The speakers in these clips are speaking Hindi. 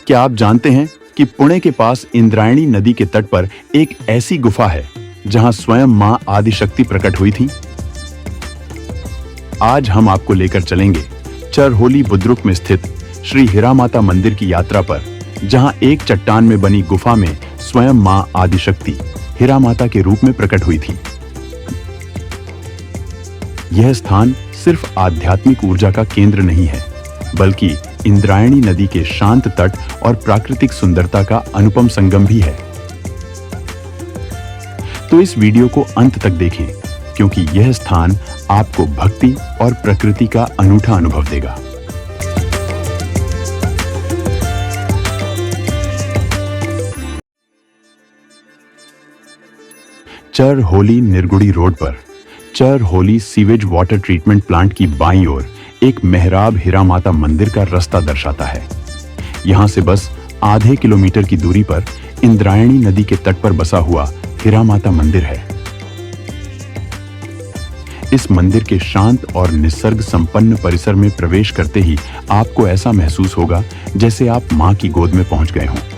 क्या आप जानते हैं कि पुणे के पास इंद्रायणी नदी के तट पर एक ऐसी गुफा है जहां स्वयं मां आदिशक्ति प्रकट हुई थी? आज हम आपको लेकर चलेंगे चरहोली बुद्रुक में स्थित श्री हिरामाता मंदिर की यात्रा पर, जहां एक चट्टान में बनी गुफा में स्वयं मां आदिशक्ति हिरामाता के रूप में प्रकट हुई थी। यह स्थान सिर्फ आध्यात्मिक ऊर्जा का केंद्र नहीं है, बल्कि इंद्रायणी नदी के शांत तट और प्राकृतिक सुंदरता का अनुपम संगम भी है। तो इस वीडियो को अंत तक देखें, क्योंकि यह स्थान आपको भक्ति और प्रकृति का अनूठा अनुभव देगा। चरहोली निरगुड़ी रोड पर चरहोली सीवेज वाटर ट्रीटमेंट प्लांट की बाईं ओर एक मेहराब हिरामाता मंदिर का रास्ता दर्शाता है। यहां से बस आधे किलोमीटर की दूरी पर इंद्रायणी नदी के तट पर बसा हुआ हिरामाता मंदिर है। इस मंदिर के शांत और निसर्ग संपन्न परिसर में प्रवेश करते ही आपको ऐसा महसूस होगा जैसे आप मां की गोद में पहुंच गए हों।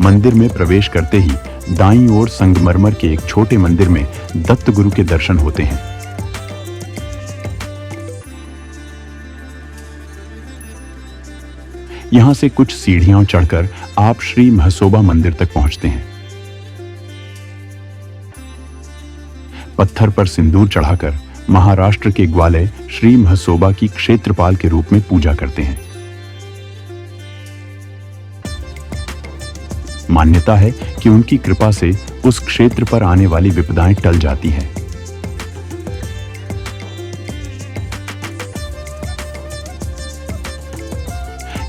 मंदिर में प्रवेश करते ही दाईं ओर संगमरमर के एक छोटे मंदिर में दत्त गुरु के दर्शन होते हैं। यहां से कुछ सीढ़ियां चढ़कर आप श्री महसोबा मंदिर तक पहुंचते हैं। पत्थर पर सिंदूर चढ़ाकर महाराष्ट्र के ग्वाले श्री महसोबा की क्षेत्रपाल के रूप में पूजा करते हैं। मान्यता है कि उनकी कृपा से उस क्षेत्र पर आने वाली विपदाएं टल जाती हैं।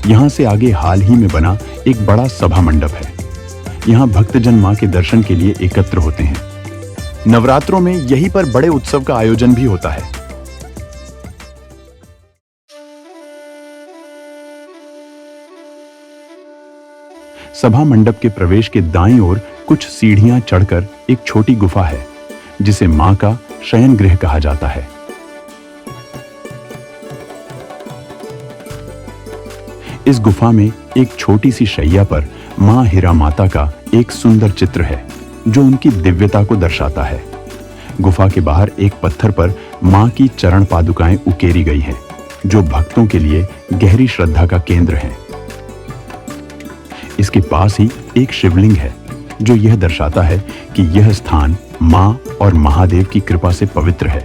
यहां से आगे हाल ही में बना एक बड़ा सभा मंडप है। यहां भक्तजन मां के दर्शन के लिए एकत्र होते हैं। नवरात्रों में यहीं पर बड़े उत्सव का आयोजन भी होता है। सभा मंडप के प्रवेश के दाईं ओर कुछ सीढ़ियां चढ़कर एक छोटी गुफा है, जिसे मां का शयन गृह कहा जाता है। इस गुफा में एक छोटी सी शैया पर मां हिरामाता का एक सुंदर चित्र है, जो उनकी दिव्यता को दर्शाता है। गुफा के बाहर एक पत्थर पर मां की चरण पादुकाएं उकेरी गई हैं, जो भक्तों के लिए गहरी श्रद्धा का केंद्र है। इसके पास ही एक शिवलिंग है, जो यह दर्शाता है कि यह स्थान मां और महादेव की कृपा से पवित्र है।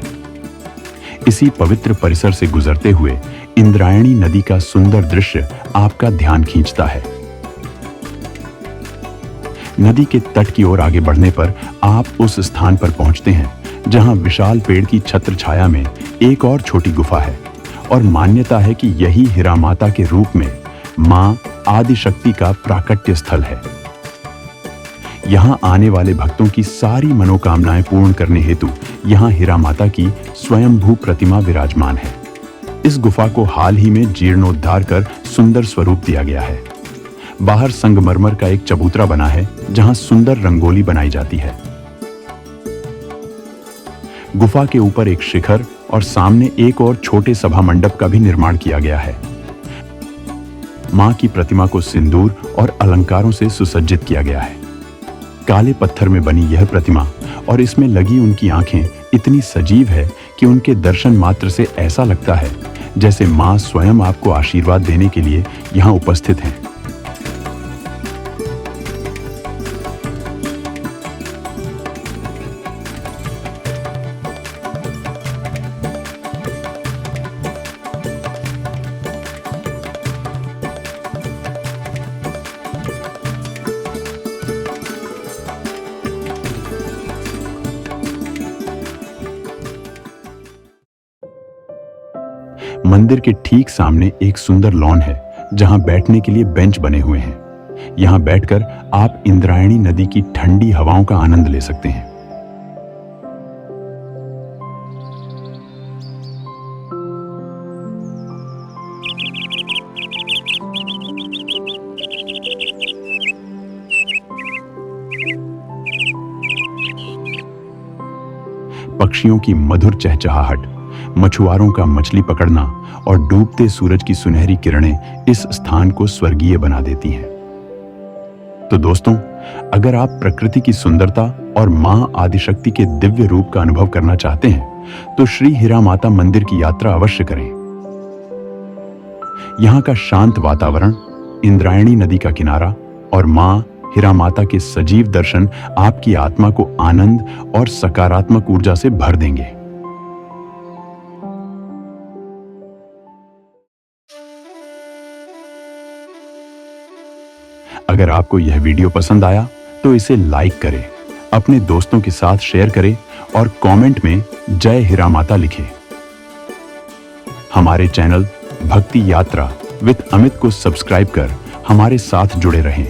इसी पवित्र परिसर से गुजरते हुए इंद्रायणी नदी का सुंदर दृश्य आपका ध्यान खींचता है। नदी के तट की ओर आगे बढ़ने पर आप उस स्थान पर पहुंचते हैं जहां विशाल पेड़ की छत्र छाया में एक और छोटी गुफा है, और मान्यता है कि यही हिरामाता के रूप में मां आदिशक्ति का प्राकट्य स्थल है। यहां आने वाले भक्तों की सारी मनोकामनाएं पूर्ण करने हेतु यहां हिरामाता की स्वयंभू प्रतिमा विराजमान है। इस गुफा को हाल ही में जीर्णोद्धार कर सुंदर स्वरूप दिया गया है। बाहर संगमरमर का एक चबूतरा बना है, जहां सुंदर रंगोली बनाई जाती है। गुफा के ऊपर एक शिखर और सामने एक और छोटे सभा मंडप का भी निर्माण किया गया है। मां की प्रतिमा को सिंदूर और अलंकारों से सुसज्जित किया गया है। काले पत्थर में बनी यह प्रतिमा और इसमें लगी उनकी आंखें इतनी सजीव है कि उनके दर्शन मात्र से ऐसा लगता है जैसे मां स्वयं आपको आशीर्वाद देने के लिए यहां उपस्थित हैं। मंदिर के ठीक सामने एक सुंदर लॉन है, जहां बैठने के लिए बेंच बने हुए हैं। यहां बैठकर आप इंद्रायणी नदी की ठंडी हवाओं का आनंद ले सकते हैं। पक्षियों की मधुर चहचहाहट, मछुआरों का मछली पकड़ना और डूबते सूरज की सुनहरी किरणें इस स्थान को स्वर्गीय बना देती हैं। तो दोस्तों, अगर आप प्रकृति की सुंदरता और मां आदिशक्ति के दिव्य रूप का अनुभव करना चाहते हैं तो श्री हीरामाता मंदिर की यात्रा अवश्य करें। यहाँ का शांत वातावरण, इंद्रायणी नदी का किनारा और मां हीरामाता के सजीव दर्शन आपकी आत्मा को आनंद और सकारात्मक ऊर्जा से भर देंगे। अगर आपको यह वीडियो पसंद आया तो इसे लाइक करें, अपने दोस्तों के साथ शेयर करें और कमेंट में जय हीरामाता लिखें। हमारे चैनल भक्ति यात्रा विद अमित को सब्सक्राइब कर हमारे साथ जुड़े रहें,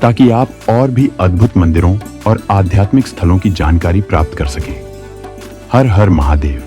ताकि आप और भी अद्भुत मंदिरों और आध्यात्मिक स्थलों की जानकारी प्राप्त कर सकें। हर हर महादेव।